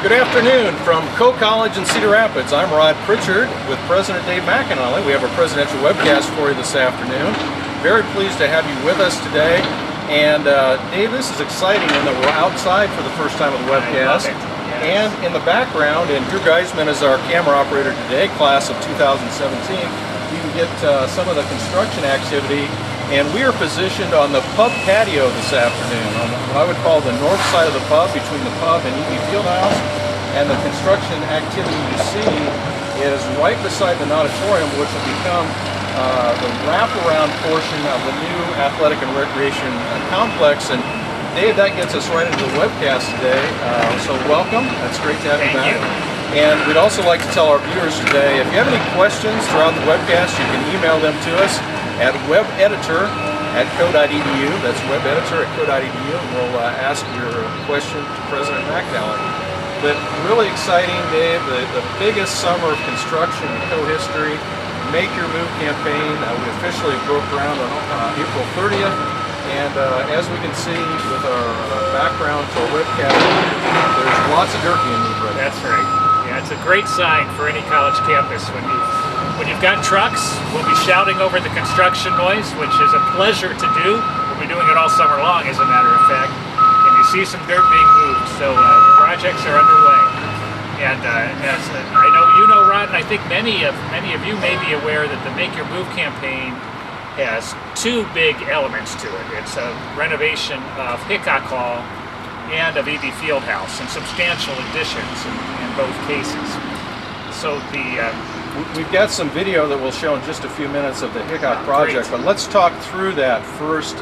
Good afternoon from Coe College in Cedar Rapids. I'm Rod Pritchard with President Dave McInally. We have a presidential webcast for you this afternoon. Very pleased to have you with us today. And Dave, this is exciting in that we're outside for the first time with the webcast. Yes. And in the background, and Drew Geisman is our camera operator today, class of 2017. You can get some of the construction activity. And we are positioned on the pub patio this afternoon, on what I would call the north side of the pub, between the pub and EB Fieldhouse. And the construction activity you see is right beside the auditorium, which will become the wraparound portion of the new athletic and recreation complex. And Dave, that gets us right into the webcast today. So welcome. That's great to have you back. And we'd also like to tell our viewers today, if you have any questions throughout the webcast, you can email them to us at webeditor@coe.edu. That's webeditor@coe.edu, and we'll ask your question to President McInally. But really exciting, Dave, the biggest summer of construction in Coe history, Make Your Move campaign. We officially broke ground on April 30th, and as we can see with our background to our webcast, there's lots of dirt being moved right now. That's right. Yeah, it's a great sign for any college campus when you've got trucks. We'll be shouting over the construction noise, which is a pleasure to do. We'll be doing it all summer long, as a matter of fact. And you see some dirt being moved, so projects are underway. And as I know you know, Rod, and I think many of you may be aware that the Make Your Move campaign has two big elements to it. It's a renovation of Hickok Hall and of EB Fieldhouse, and substantial additions in both cases. So we've got some video that we'll show in just a few minutes of the Hickok project, but let's talk through that first.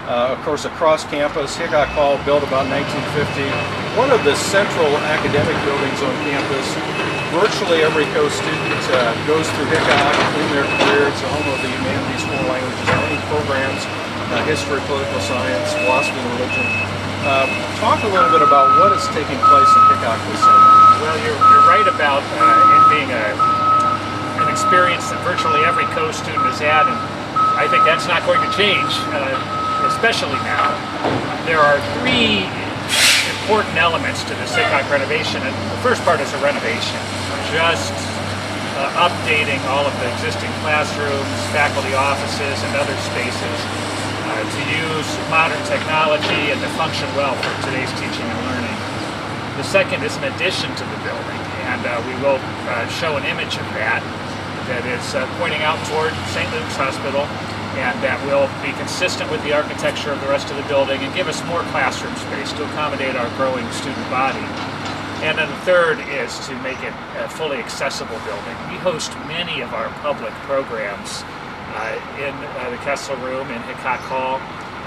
Of course, across campus, Hickok Hall, built about 1950, one of the central academic buildings on campus. Virtually every Coe student goes through Hickok in their career. It's the home of the humanities, foreign languages, learning programs, history, political science, philosophy, and religion. Talk a little bit about what is taking place in Hickok this summer. Well, you're right about it being an experience that virtually every Coe student has had, and I think that's not going to change, especially now. There are three important elements to this Hickok renovation, and the first part is a renovation, just updating all of the existing classrooms, faculty offices, and other spaces to use modern technology and to function well for today's teaching and learning. The second is an addition to the building, and we will show an image of that is pointing out toward St. Luke's Hospital, and that will be consistent with the architecture of the rest of the building and give us more classroom space to accommodate our growing student body. And then the third is to make it a fully accessible building. We host many of our public programs in the Kessel Room, in Hickok Hall,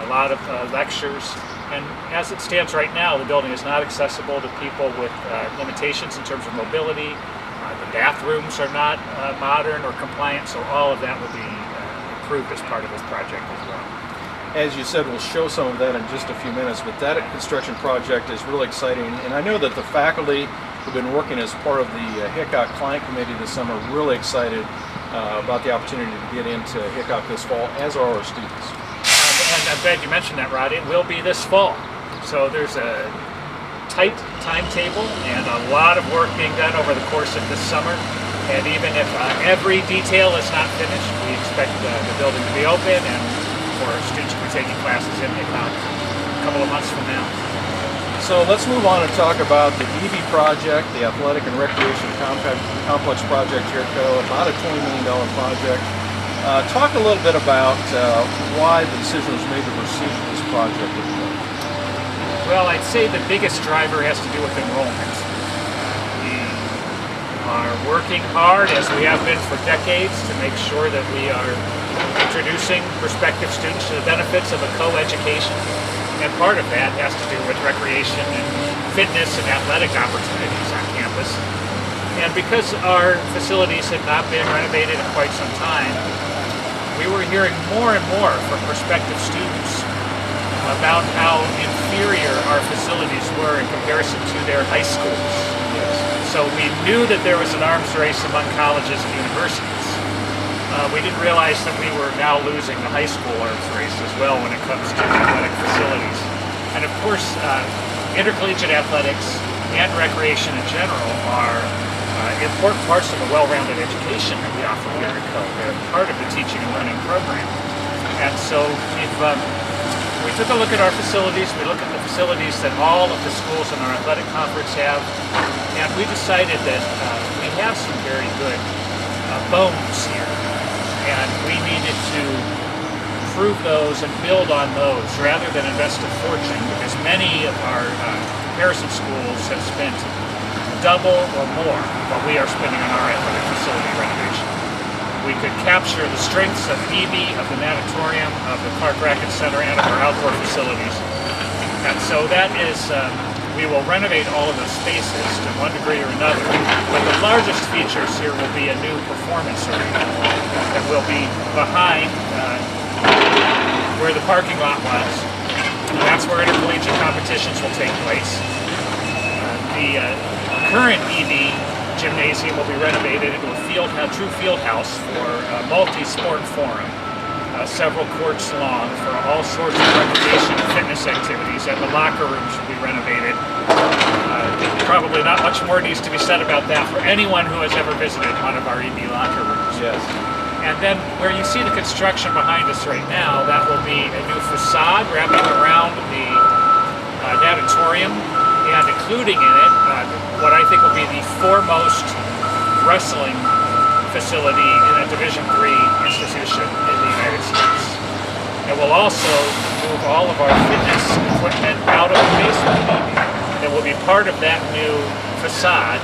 a lot of lectures. And as it stands right now, the building is not accessible to people with limitations in terms of mobility. The bathrooms are not modern or compliant, so all of that will be improved as part of this project as well. As you said, we'll show some of that in just a few minutes, but that construction project is really exciting. And I know that the faculty who've been working as part of the Hickok Client Committee this summer are really excited about the opportunity to get into Hickok this fall, as are our students. And I'm glad you mentioned that, Rod. It will be this fall. So there's a tight timetable and a lot of work being done over the course of this summer. And even if every detail is not finished, we expect the building to be open and for students to be taking classes in Hickok a couple of months from now. So let's move on and talk about the EB project, the Athletic and Recreation Complex project here at Coe, about a $20 million project. Talk a little bit about why the decision was made to proceed with this project. Well, I'd say the biggest driver has to do with enrollment. We are working hard, as we have been for decades, to make sure that we are introducing prospective students to the benefits of a co-education. And part of that has to do with recreation and fitness and athletic opportunities on campus. And because our facilities had not been renovated in quite some time, we were hearing more and more from prospective students about how inferior our facilities were in comparison to their high schools. So we knew that there was an arms race among colleges and universities. We didn't realize that we were now losing the high school arms race as well when it comes to athletic facilities. And of course, intercollegiate athletics and recreation in general are important parts of the well-rounded education that we offer here at Coe. They're part of the teaching and learning program. And so we took a look at our facilities. We looked at the facilities that all of the schools in our athletic conference have, and we decided that we have some very good bones here, and we needed to improve those and build on those rather than invest a fortune, because many of our comparison schools have spent double or more what we are spending on our athletic facility renovation. We could capture the strengths of EB, of the natatorium, of the Clark Racket Center, and of our outdoor facilities. And so that is, we will renovate all of those spaces to one degree or another. But the largest features here will be a new performance arena that will be behind where the parking lot was. And that's where intercollegiate competitions will take place. The current EB gymnasium will be renovated into a true field house for a multi-sport forum, several courts long for all sorts of recreation and fitness activities, and the locker rooms will be renovated. Probably not much more needs to be said about that for anyone who has ever visited one of our EB locker rooms. Yes. And then where you see the construction behind us right now, that will be a new facade wrapping around the natatorium, and including in it what I think will be the foremost wrestling facility in a Division III institution in the United States. It will also move all of our fitness equipment out of the basement of EB. It will be part of that new facade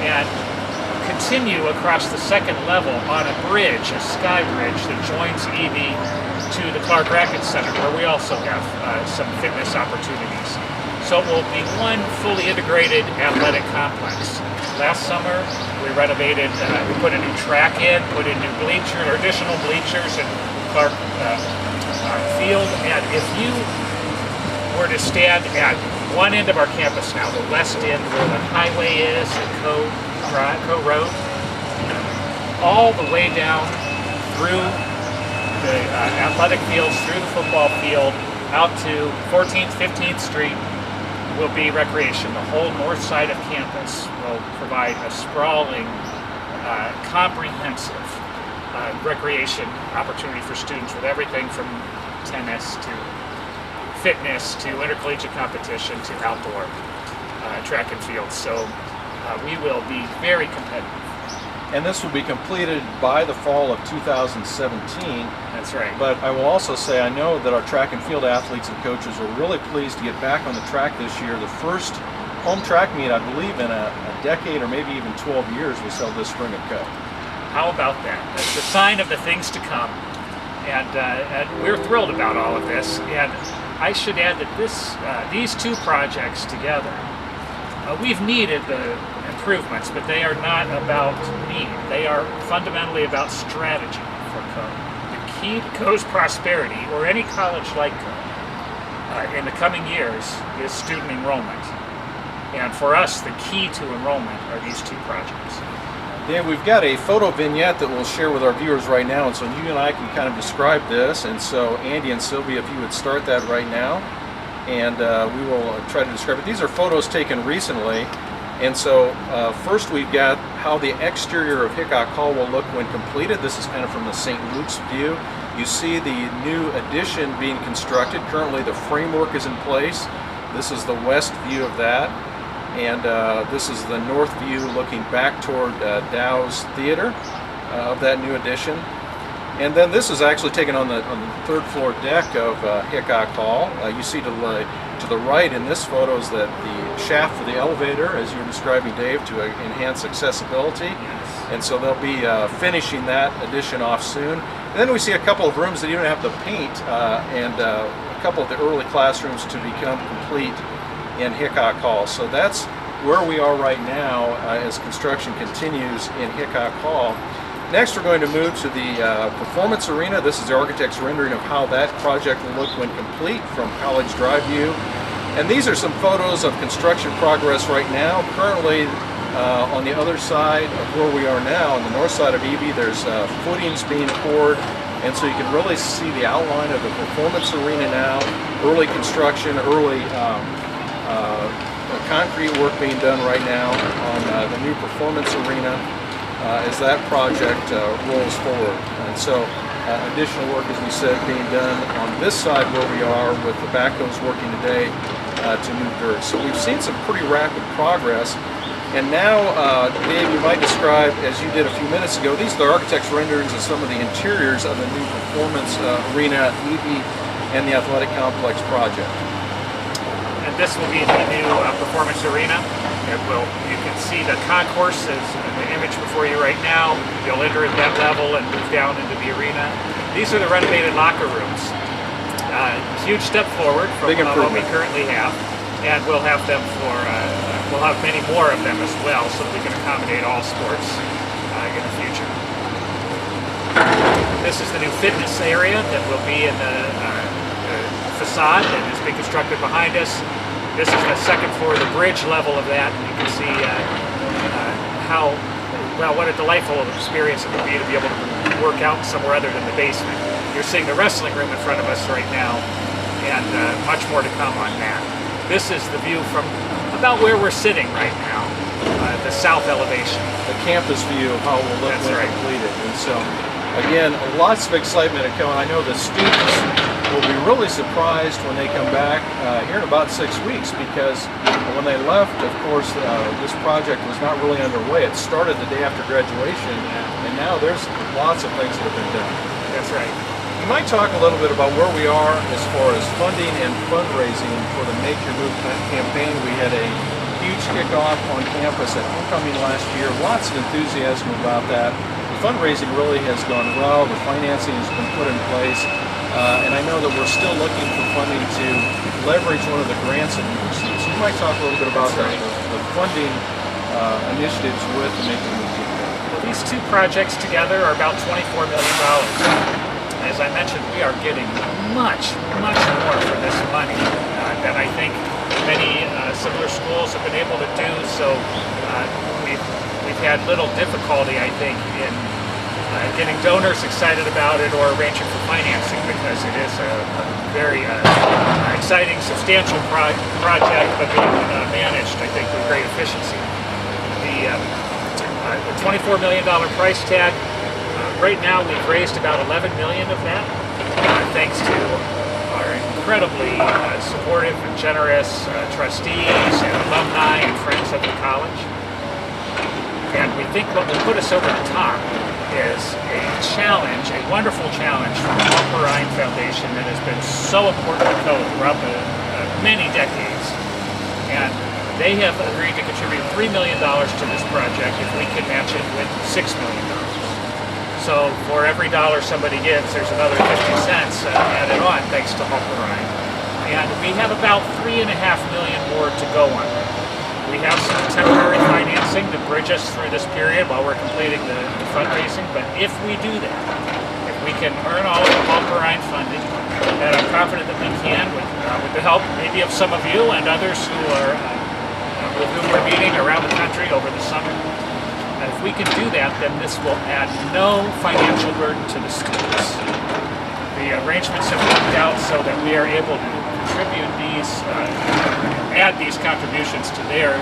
and continue across the second level on a bridge, a sky bridge that joins EB to the Clark Racket Center, where we also have some fitness opportunities. So it will be one fully integrated athletic complex. Last summer, we renovated, we put a new track in, put in new bleachers, or additional bleachers in Clark Field. And if you were to stand at one end of our campus now, the west end where the highway is, at Coe Road, all the way down through the athletic fields, through the football field, out to 14th, 15th Street, will be recreation. The whole north side of campus will provide a sprawling, comprehensive recreation opportunity for students with everything from tennis to fitness to intercollegiate competition to outdoor track and field. So we will be very competitive. And this will be completed by the fall of 2017. That's right. But I will also say, I know that our track and field athletes and coaches are really pleased to get back on the track this year. The first home track meet, I believe, in a decade or maybe even 12 years was held this spring at Coe. How about that? That's the sign of the things to come. And we're thrilled about all of this. And I should add that these two projects together, we've needed the improvements, but they are not about need. They are fundamentally about strategy for Coe. The key to Coe's prosperity, or any college like Coe, in the coming years is student enrollment. And for us, the key to enrollment are these two projects. Dan, we've got a photo vignette that we'll share with our viewers right now, and so you and I can kind of describe this. And so Andy and Sylvia, if you would start that right now, and we will try to describe it. These are photos taken recently. And so first we've got how the exterior of Hickok Hall will look when completed. This is kind of from the St. Luke's view. You see the new addition being constructed. Currently the framework is in place. This is the west view of that. And this is the north view looking back toward Dow's Theater of that new addition. And then this is actually taken on the third floor deck of Hickok Hall. You see to the right in this photo is that the shaft for the elevator, as you were describing, Dave, to enhance accessibility. Yes. And so they'll be finishing that addition off soon. And then we see a couple of rooms that you don't have to paint, and a couple of the early classrooms to become complete in Hickok Hall. So that's where we are right now as construction continues in Hickok Hall. Next, we're going to move to the performance arena. This is the architect's rendering of how that project will look when complete from College Drive view. And these are some photos of construction progress right now. Currently, on the other side of where we are now, on the north side of EB, there's footings being poured. And so you can really see the outline of the performance arena now, early construction, early concrete work being done right now on the new performance arena as that project rolls forward. And so additional work, as we said, being done on this side where we are with the backhoes working today to move dirt. So we've seen some pretty rapid progress. And now, Dave, you might describe, as you did a few minutes ago, these are the architect's renderings of some of the interiors of the new performance arena, EV, and the athletic complex project. And this will be the new performance arena. You can see the concourse is the image before you right now. You'll enter at that level and move down into the arena. These are the renovated locker rooms. Huge step forward from what we currently have. And we'll have them we'll have many more of them as well, so that we can accommodate all sports in the future. This is the new fitness area that will be in the facade that is being constructed behind us. This is the second floor, the bridge level of that, and you can see what a delightful experience it would be to be able to work out somewhere other than the basement. You're seeing the wrestling room in front of us right now, and much more to come on that. This is the view from about where we're sitting right now, the south elevation. The campus view of how it will look when completed. And so, again, lots of excitement at Coe. I know the students will be really surprised when they come back here in about 6 weeks, because when they left, of course, this project was not really underway. It started the day after graduation, and now there's lots of things that have been done. That's right. You might talk a little bit about where we are as far as funding and fundraising for the Make Your Move campaign. We had a huge kickoff on campus at homecoming last year. Lots of enthusiasm about that. The fundraising really has gone well. The financing has been put in place. And I know that we're still looking for funding to leverage one of the grants that we received. So you might talk a little bit about that, the funding initiatives with the Make Your Move campaign. Well, these two projects together are about $24 million. As I mentioned, we are getting much more for this money than I think many similar schools have been able to do. So we've had little difficulty, I think, in getting donors excited about it or arranging for financing, because it is a very exciting, substantial project, but being managed, I think, with great efficiency. The $24 million price tag. Right now, we've raised about $11 million of that, thanks to our incredibly supportive and generous trustees and alumni and friends of the college. And we think what will put us over the top is a challenge, a wonderful challenge from the Paul Perrine Foundation that has been so important to Coe throughout the many decades. And they have agreed to contribute $3 million to this project if we can match it with $6 million. So for every dollar somebody gives, there's another 50 cents added on, thanks to Paul Perrine. And we have about $3.5 million more to go on that. We have some temporary financing to bridge us through this period while we're completing the fundraising. But if we do that, if we can earn all of the Paul Perrine funding, and I'm confident that we can, with the help maybe of some of you and others who are with whom we're meeting around the country over the summer. And if we can do that, then this will add no financial burden to the students. The arrangements have worked out so that we are able to contribute these, add these contributions to their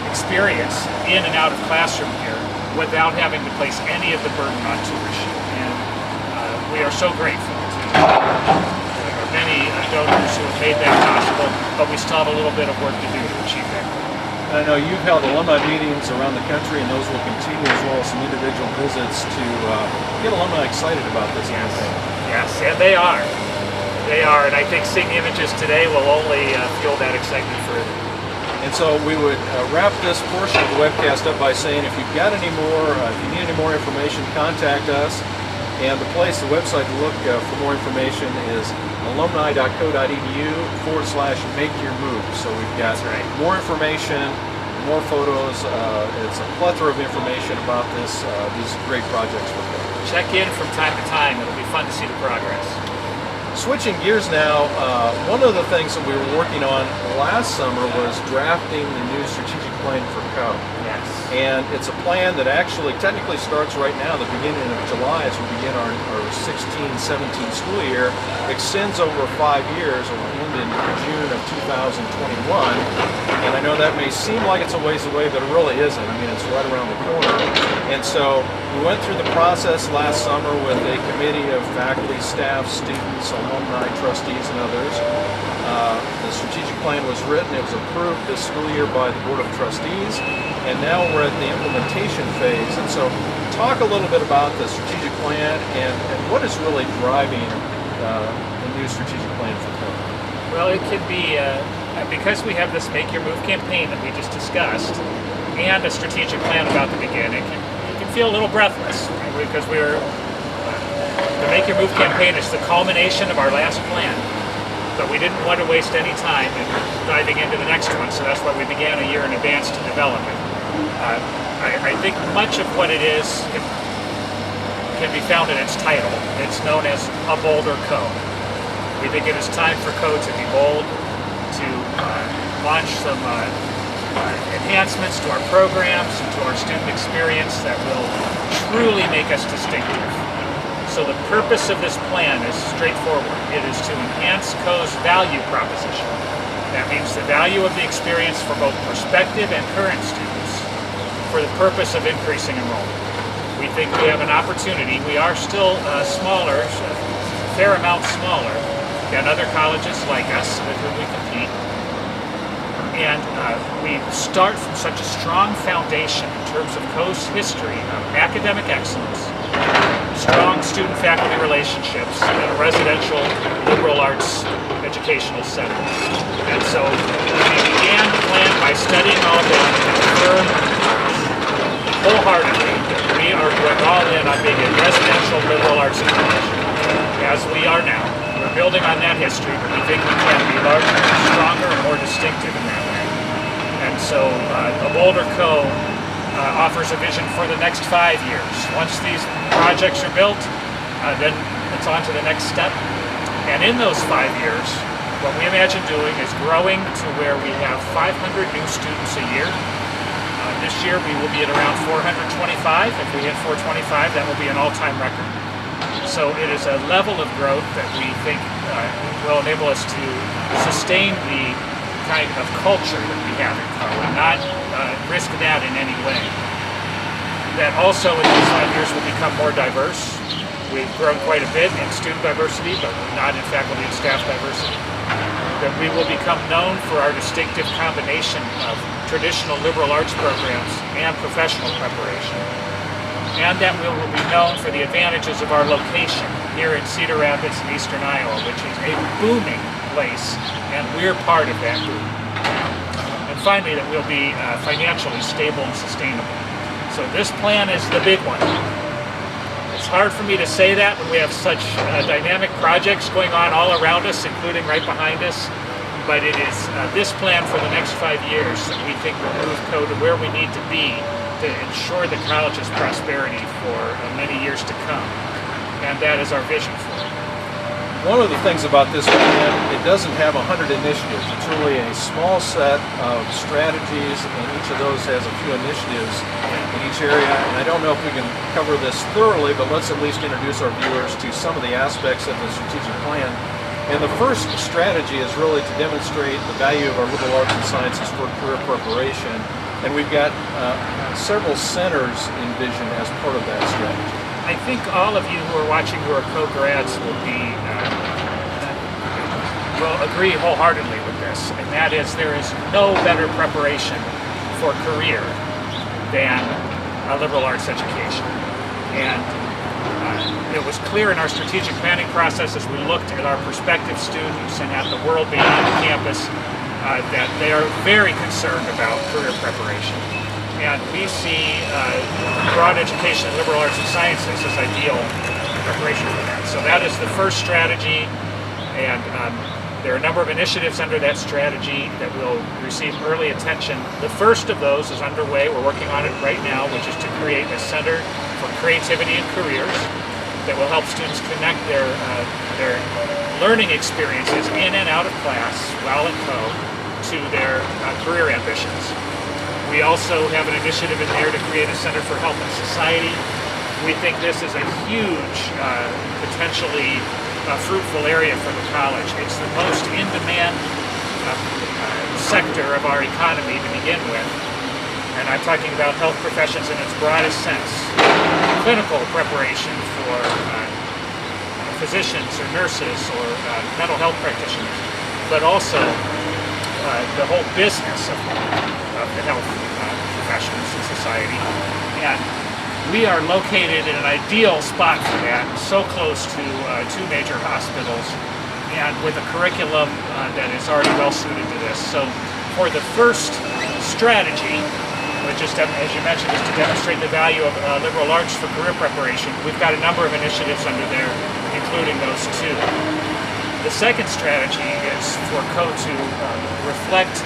experience in and out of classroom here without having to place any of the burden on tuition. And we are so grateful to the many donors who have made that possible, but we still have a little bit of work to do to achieve that. I know you've held alumni meetings around the country, and those will continue, as well as some individual visits to get alumni excited about this campaign. Yes, and they are. They are, and I think seeing images today will only fuel that excitement further. And so we would wrap this portion of the webcast up by saying, if you've got any more, if you need any more information, contact us. And the website to look for more information is alumni.co.edu/makeyourmove. So we've got more information, more photos. It's a plethora of information about these great projects we're doing. Check in from time to time. It'll be fun to see the progress. Switching gears now, one of the things that we were working on last summer was drafting the new strategic plane for Coe. Yes. And it's a plan that actually technically starts right now, the beginning of July, as we begin our 16-17 school year, extends over 5 years, or will end in June of 2021. And I know that may seem like it's a ways away, but it really isn't. I mean, it's right around the corner. And so we went through the process last summer with a committee of faculty, staff, students, alumni, trustees, and others. The strategic plan was written, it was approved this school year by the Board of Trustees, and now we're at the implementation phase. And so talk a little bit about the strategic plan and what is really driving the new strategic plan for Coe. Well, it can be, because we have this Make Your Move campaign that we just discussed, and a strategic plan about to begin, it can feel a little breathless, right? Because the Make Your Move campaign is the culmination of our last plan. But we didn't want to waste any time in diving into the next one, so that's why we began a year in advance to develop it. I think much of what it is can be found in its title. It's known as a Bolder Coe. We think it is time for Coe to be bold, to launch some enhancements to our programs and to our student experience that will truly make us distinctive. So the purpose of this plan is straightforward. It is to enhance Coe's value proposition. That means the value of the experience for both prospective and current students for the purpose of increasing enrollment. We think we have an opportunity. We are still smaller, a fair amount smaller than other colleges like us with whom we compete. And we start from such a strong foundation in terms of Coe's history of academic excellence, strong student-faculty relationships, and a residential liberal arts educational setting. And so we began the plan by studying all of that and affirmed wholeheartedly that we are going all in on being a residential liberal arts college, as we are now. We're building on that history, but we think we can be larger, stronger, and more distinctive in that way. And so a Bolder Coe offers a vision for the next 5 years. Once these projects are built, then it's on to the next step. And in those 5 years, what we imagine doing is growing to where we have 500 new students a year. This year we will be at around 425. If we hit 425, that will be an all-time record. So it is a level of growth that we think will enable us to sustain the kind of culture that we have in Coe and not risk that in any way. That also in these 5 years will become more diverse. We've grown quite a bit in student diversity, but not in faculty and staff diversity. That we will become known for our distinctive combination of traditional liberal arts programs and professional preparation. And that we will be known for the advantages of our location here in Cedar Rapids in eastern Iowa, which is a booming place, and we're part of that boom. And finally, that we'll be financially stable and sustainable. So this plan is the big one. It's hard for me to say that when we have such dynamic projects going on all around us, including right behind us, but it is this plan for the next 5 years that we think will move Coe to where we need to be to ensure the college's prosperity for many years to come. And that is our vision for it. One of the things about this plan, it doesn't have 100 initiatives. It's really a small set of strategies, and each of those has a few initiatives in each area. And I don't know if we can cover this thoroughly, but let's at least introduce our viewers to some of the aspects of the strategic plan. And the first strategy is really to demonstrate the value of our liberal arts and sciences for career preparation. And we've got several centers envisioned as part of that strategy. I think all of you who are watching who are Coe grads will agree wholeheartedly with this, and that is there is no better preparation for career than a liberal arts education. And it was clear in our strategic planning process as we looked at our prospective students and at the world beyond campus that they are very concerned about career preparation. And we see broad education in liberal arts and sciences as ideal preparation for that. So that is the first strategy, and there are a number of initiatives under that strategy that will receive early attention. The first of those is underway. We're working on it right now, which is to create a Center for Creativity and Careers that will help students connect their learning experiences in and out of class while at Coe to their career ambitions. We also have an initiative in there to create a Center for Health and Society. We think this is a huge, potentially fruitful area for the college. It's the most in-demand sector of our economy to begin with. And I'm talking about health professions in its broadest sense. Clinical preparation for physicians or nurses or mental health practitioners, but also the whole business of the health professions in society. And we are located in an ideal spot for that, so close to two major hospitals, and with a curriculum that is already well suited to this. So for the first strategy, which is, as you mentioned, is to demonstrate the value of liberal arts for career preparation, we've got a number of initiatives under there, including those two. The second strategy is for Coe to reflect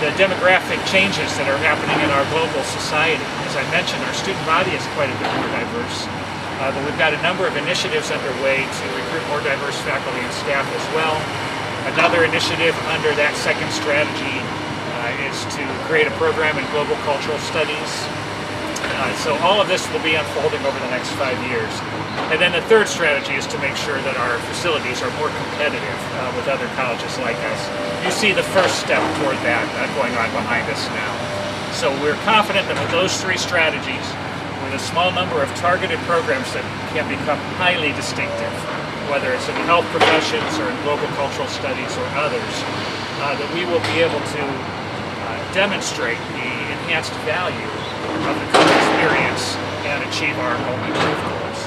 the demographic changes that are happening in our global society. As I mentioned, our student body is quite a bit more diverse, but we've got a number of initiatives underway to recruit more diverse faculty and staff as well. Another initiative under that second strategy is to create a program in global cultural studies. So all of this will be unfolding over the next 5 years. And then the third strategy is to make sure that our facilities are more competitive with other colleges like us. You see the first step toward that going on behind us now. So we're confident that with those three strategies, with a small number of targeted programs that can become highly distinctive, whether it's in the health professions or in global cultural studies or others, that we will be able to demonstrate the enhanced value of the Coe experience and achieve our enrollment goals.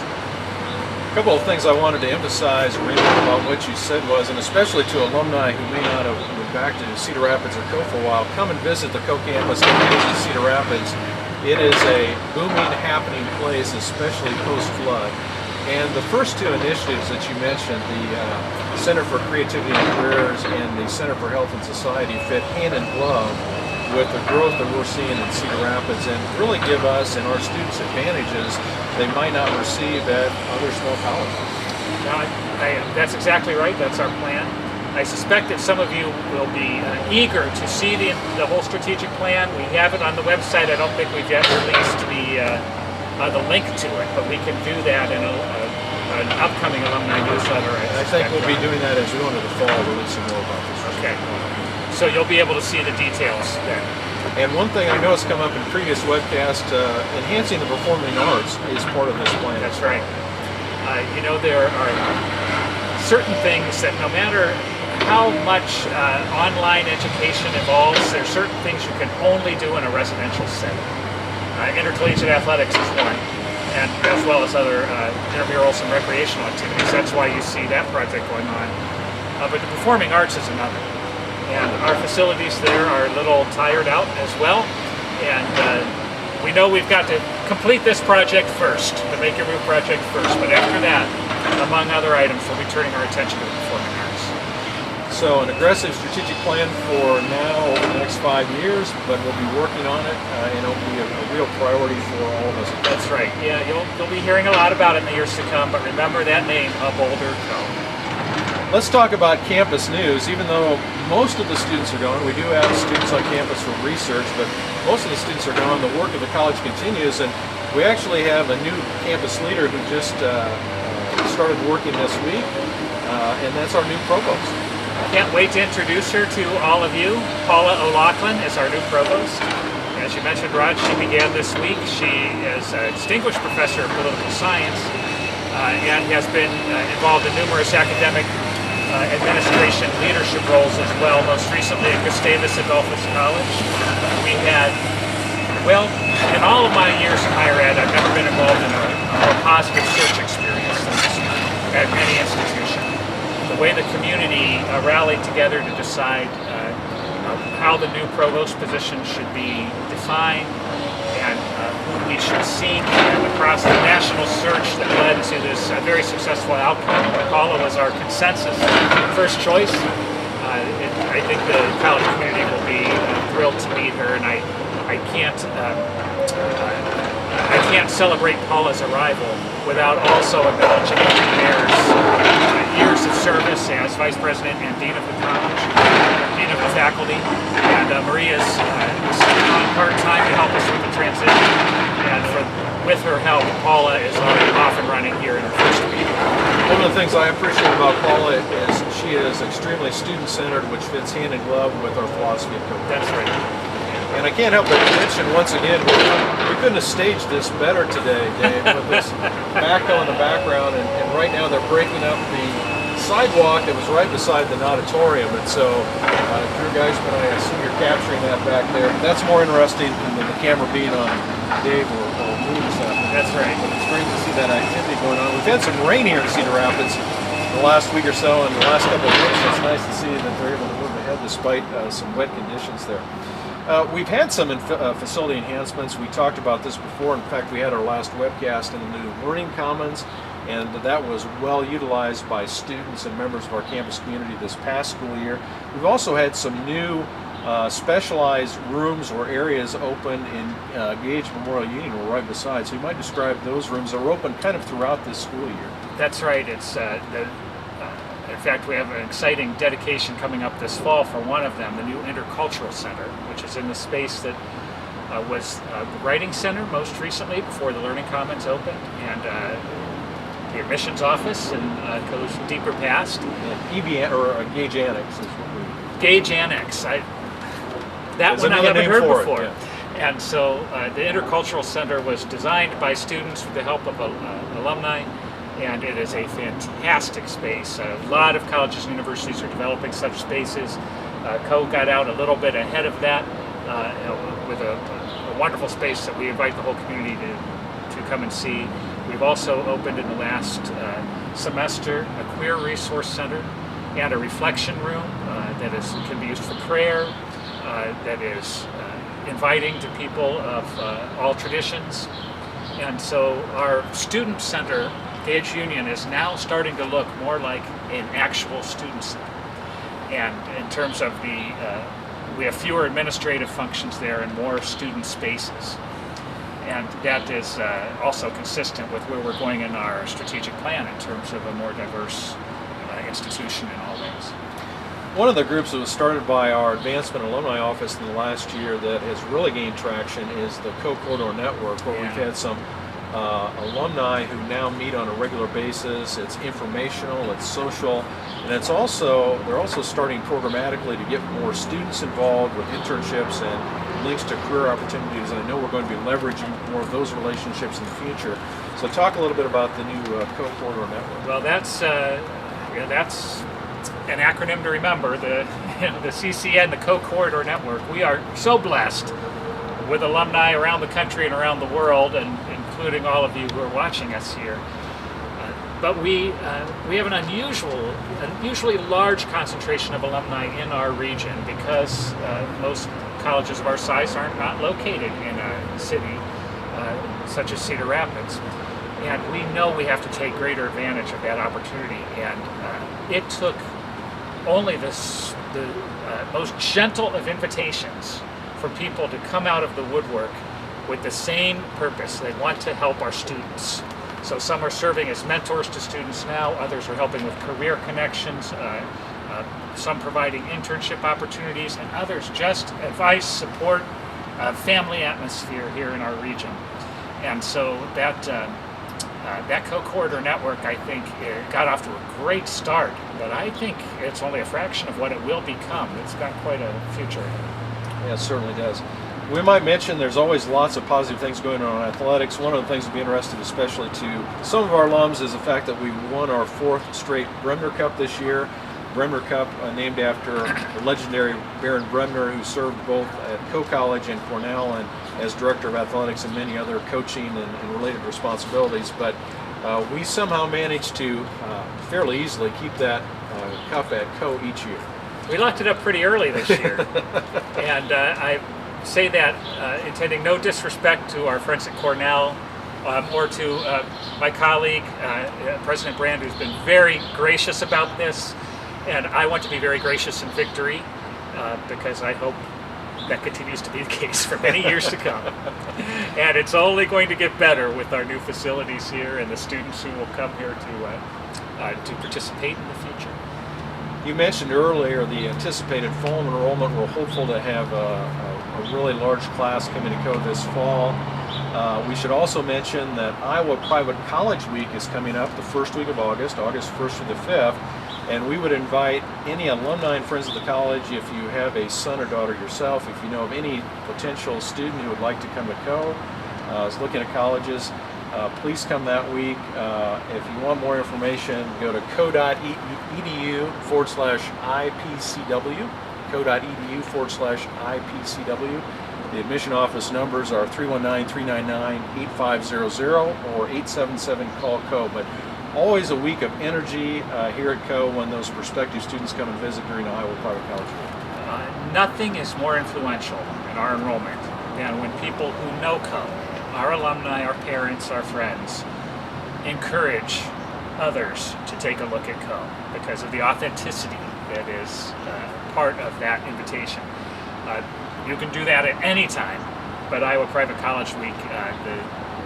A couple of things I wanted to emphasize, Raymond, about what you said was, and especially to alumni who may not have moved back to Cedar Rapids or Coe for a while, come and visit the Coe campus in Cedar Rapids. It is a booming, happening place, especially post-flood. And the first two initiatives that you mentioned, the Center for Creativity and Careers and the Center for Health and Society, fit hand in glove with the growth that we're seeing in Cedar Rapids and really give us and our students advantages they might not receive at other small colleges. No, that's exactly right. That's our plan. I suspect that some of you will be eager to see the whole strategic plan. We have it on the website. I don't think we've yet released the link to it, but we can do that in an upcoming alumni newsletter. I think we'll be doing that as we go into the fall, releasing more about this. Okay. So you'll be able to see the details then. And one thing I know has come up in previous webcasts, enhancing the performing arts is part of this plan. That's right. There are certain things that no matter how much online education evolves, there are certain things you can only do in a residential setting. Intercollegiate athletics is one, and as well as other intramurals and recreational activities. That's why you see that project going on. But the performing arts is another. And our facilities there are a little tired out as well. And we know we've got to complete this project first, the Make Your Move project first. But after that, among other items, we'll be turning our attention to the performing arts. So an aggressive strategic plan for now over the next 5 years, but we'll be working on it and it'll be a real priority for all of us. That's right. Yeah, you'll be hearing a lot about it in the years to come, but remember that name, Bolder Coe. Let's talk about campus news. Even though most of the students are gone, we do have students on campus for research, but most of the students are gone. The work of the college continues, and we actually have a new campus leader who just started working this week, and that's our new provost. Can't wait to introduce her to all of you. Paula O'Loughlin is our new provost. As you mentioned, Rod, she began this week. She is a distinguished professor of political science and has been involved in numerous academic administration leadership roles as well, most recently at Gustavus Adolphus College. We had, well, in all of my years in higher ed, I've never been involved in a more positive search experience than this at any institution. The way the community rallied together to decide how the new provost position should be defined and who we should seek, and across the national search that led to this very successful outcome. Paula was our consensus first choice. I think the college community will be thrilled to meet her, and I can't I can't celebrate Paula's arrival without also acknowledging Mayor's years of service as Vice President and Dean of the College, Dean of the Faculty, and Maria's on part-time to help us with the transition. And with her help, Paula is already off and running here in her first week. One of the things I appreciate about Paula is she is extremely student-centered, which fits hand in glove with our philosophy of co-creation. That's right. And I can't help but mention once again, we couldn't have staged this better today, Dave, with this backhoe in the background, and right now they're breaking up the sidewalk that was right beside the auditorium, and so Drew Geisman, I assume you're capturing that back there. That's more interesting than the camera being on Dave or me this afternoon. That's right. But it's great to see that activity going on. We've had some rain here in Cedar Rapids the last week or so, and the last couple of weeks. It's nice to see that they're able to move ahead despite some wet conditions there. We've had some facility enhancements. We talked about this before. In fact, we had our last webcast in the new Learning Commons, and that was well utilized by students and members of our campus community this past school year. We've also had some new specialized rooms or areas open in Gage Memorial Union, or right beside. So you might describe those rooms that are open kind of throughout this school year. That's right. It's in fact, we have an exciting dedication coming up this fall for one of them, the new Intercultural Center, which is in the space that was the Writing Center most recently before the Learning Commons opened, and the admissions office, and goes deeper past. EB or Gage Annex is what we... Gage Annex. That There's one I haven't heard before. Yeah. And so the Intercultural Center was designed by students with the help of alumni, and it is a fantastic space. A lot of colleges and universities are developing such spaces. Coe got out a little bit ahead of that with a wonderful space that we invite the whole community to come and see. We've also opened in the last semester a queer resource center and a reflection room that can be used for prayer, that is inviting to people of all traditions. And so our student center, Gage Union, is now starting to look more like an actual student center. And in terms of we have fewer administrative functions there and more student spaces. And that is also consistent with where we're going in our strategic plan in terms of a more diverse institution in all ways. One of the groups that was started by our Advancement Alumni Office in the last year that has really gained traction is the Coe Corridor Network, where we've had some alumni who now meet on a regular basis. It's informational, it's social, and they're also starting programmatically to get more students involved with internships and links to career opportunities. And I know we're going to be leveraging more of those relationships in the future. So talk a little bit about the new Coe Corridor Network. Well, that's an acronym to remember, the CCN, the Coe Corridor Network. We are so blessed with alumni around the country and around the world, and including all of you who are watching us here. But we have an unusually large concentration of alumni in our region because most colleges of our size are not located in a city such as Cedar Rapids. And we know we have to take greater advantage of that opportunity. And it took only the most gentle of invitations for people to come out of the woodwork with the same purpose. They want to help our students. So some are serving as mentors to students now, others are helping with career connections, some providing internship opportunities, and others just advice, support, family atmosphere here in our region. And so that Coe Corridor Network, I think, got off to a great start, but I think it's only a fraction of what it will become. It's got quite a future. Yeah, it certainly does. We might mention there's always lots of positive things going on in athletics. One of the things to be interested especially to some of our alums is the fact that we won our 4th straight Bremner Cup this year. Bremner Cup, named after the legendary Baron Bremner, who served both at Coe College and Cornell and as director of athletics and many other coaching and related responsibilities. But we somehow managed to fairly easily keep that cup at Coe each year. We locked it up pretty early this year. And I say that intending no disrespect to our friends at Cornell or to my colleague, President Brand, who's been very gracious about this. And I want to be very gracious in victory because I hope that continues to be the case for many years to come. And it's only going to get better with our new facilities here and the students who will come here to participate in the future. You mentioned earlier the anticipated fall enrollment. We're hopeful to have a really large class coming to Coe this fall. We should also mention that Iowa Private College Week is coming up the first week of August 1st through the 5th, and we would invite any alumni and friends of the college, if you have a son or daughter yourself, if you know of any potential student who would like to come to Coe, is looking at colleges, please come that week. If you want more information, go to coe.edu/IPCW, coe.edu/IPCW. The admission office numbers are 319-399-8500 or 877-CALL-COE. But always a week of energy here at Coe when those prospective students come and visit during the Iowa Private College Week. Nothing is more influential in our enrollment than when people who know Coe, our alumni, our parents, our friends, encourage others to take a look at Coe because of the authenticity that is part of that invitation. You can do that at any time, but Iowa Private College Week,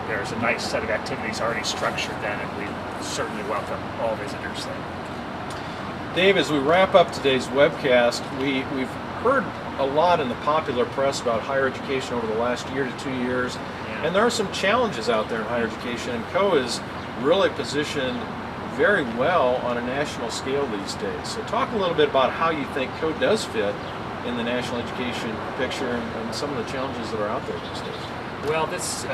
there's a nice set of activities already structured then, and we certainly welcome all visitors then. Dave, as we wrap up today's webcast, we've heard a lot in the popular press about higher education over the last year to 2 years, and there are some challenges out there in higher education, and Coe is really positioned very well on a national scale these days. So talk a little bit about how you think Coe does fit in the national education picture and some of the challenges that are out there these days. Well, this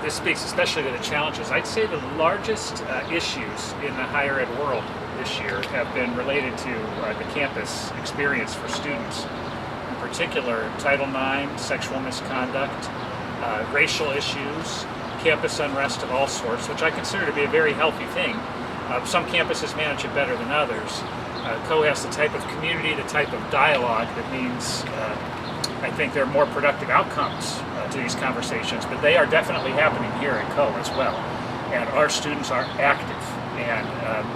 speaks especially to the challenges. I'd say the largest issues in the higher ed world this year have been related to the campus experience for students. In particular, Title IX, sexual misconduct, racial issues, campus unrest of all sorts, which I consider to be a very healthy thing. Some campuses manage it better than others. Coe has the type of community, the type of dialogue that means I think there are more productive outcomes to these conversations, but they are definitely happening here at Coe as well. And our students are active, and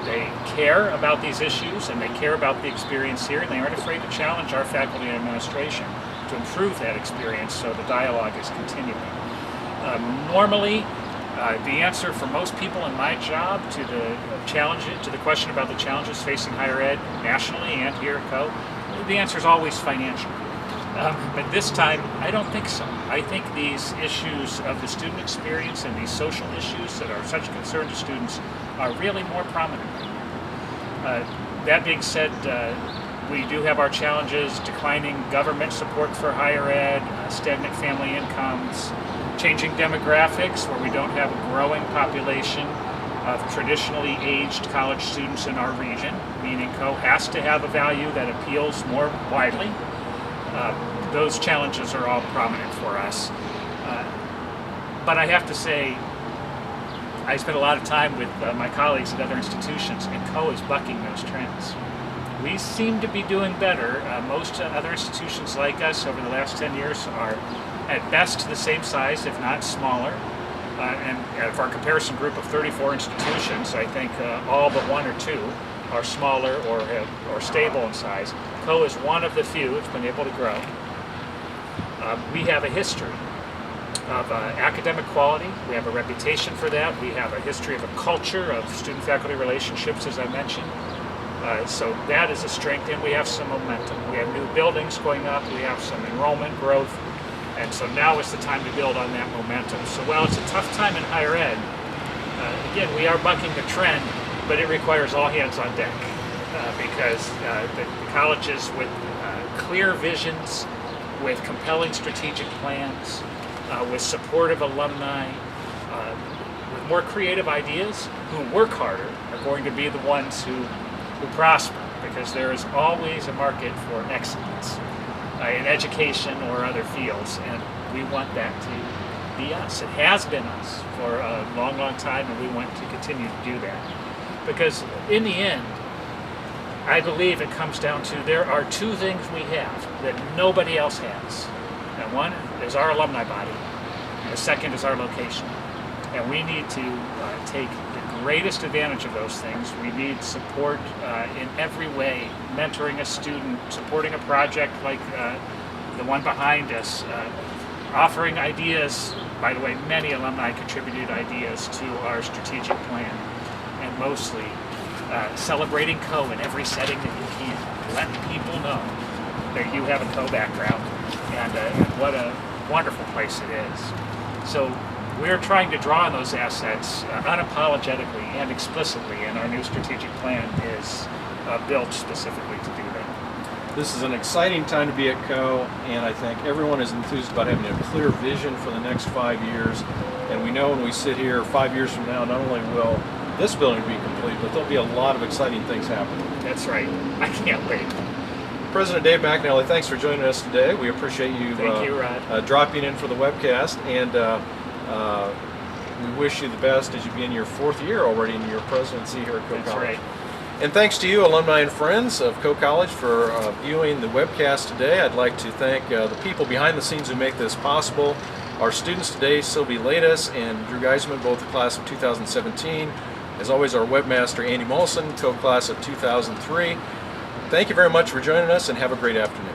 they care about these issues, and they care about the experience here, and they aren't afraid to challenge our faculty and administration to improve that experience so the dialogue is continuing. Normally, the answer for most people in my job to the question about the challenges facing higher ed nationally and here at Coe, the answer is always financial. But this time, I don't think so. I think these issues of the student experience and these social issues that are such concern to students are really more prominent. That being said, we do have our challenges: declining government support for higher ed, stagnant family incomes, changing demographics where we don't have a growing population of traditionally aged college students in our region, meaning Coe has to have a value that appeals more widely. Those challenges are all prominent for us. But I have to say, I spent a lot of time with my colleagues at other institutions, and Coe is bucking those trends. We seem to be doing better. Most other institutions like us over the last 10 years are at best the same size, if not smaller. And for our comparison group of 34 institutions, I think all but one or two are smaller or stable in size. Coe is one of the few that's been able to grow. We have a history of academic quality. We have a reputation for that. We have a history of a culture of student-faculty relationships, as I mentioned. So that is a strength, and we have some momentum. We have new buildings going up. We have some enrollment growth. And so now is the time to build on that momentum. So while it's a tough time in higher ed, again, we are bucking the trend, but it requires all hands on deck because the colleges with clear visions, with compelling strategic plans, with supportive alumni, with more creative ideas, who work harder, are going to be the ones who prosper, because there is always a market for excellence in education or other fields, and we want that to be us. It has been us for a long, long time, and we want to continue to do that. Because in the end, I believe it comes down to there are two things we have that nobody else has. And one is our alumni body, and the second is our location. And we need to take the greatest advantage of those things. We need support in every way, mentoring a student, supporting a project like the one behind us, offering ideas. By the way, many alumni contributed ideas to our strategic plan, and mostly celebrating Coe in every setting that you can, letting people know that you have a Coe background and what a wonderful place it is. So we're trying to draw on those assets unapologetically and explicitly, and our new strategic plan is built specifically to do that. This is an exciting time to be at Coe, and I think everyone is enthused about having a clear vision for the next 5 years. And we know when we sit here 5 years from now, not only will this building be complete, but there'll be a lot of exciting things happening. That's right. I can't wait. President Dave McInally, thanks for joining us today. We appreciate you, Thank you, Rod. dropping in for the webcast, and we wish you the best as you begin your 4th year already in your presidency here at Coe That's College. right. And thanks to you, alumni and friends of Coe College, for viewing the webcast today. I'd like to thank the people behind the scenes who make this possible. Our students today, Sylvie Latus and Drew Geisman, both the class of 2017. As always, our webmaster, Andy Molson, Coe class of 2003. Thank you very much for joining us, and have a great afternoon.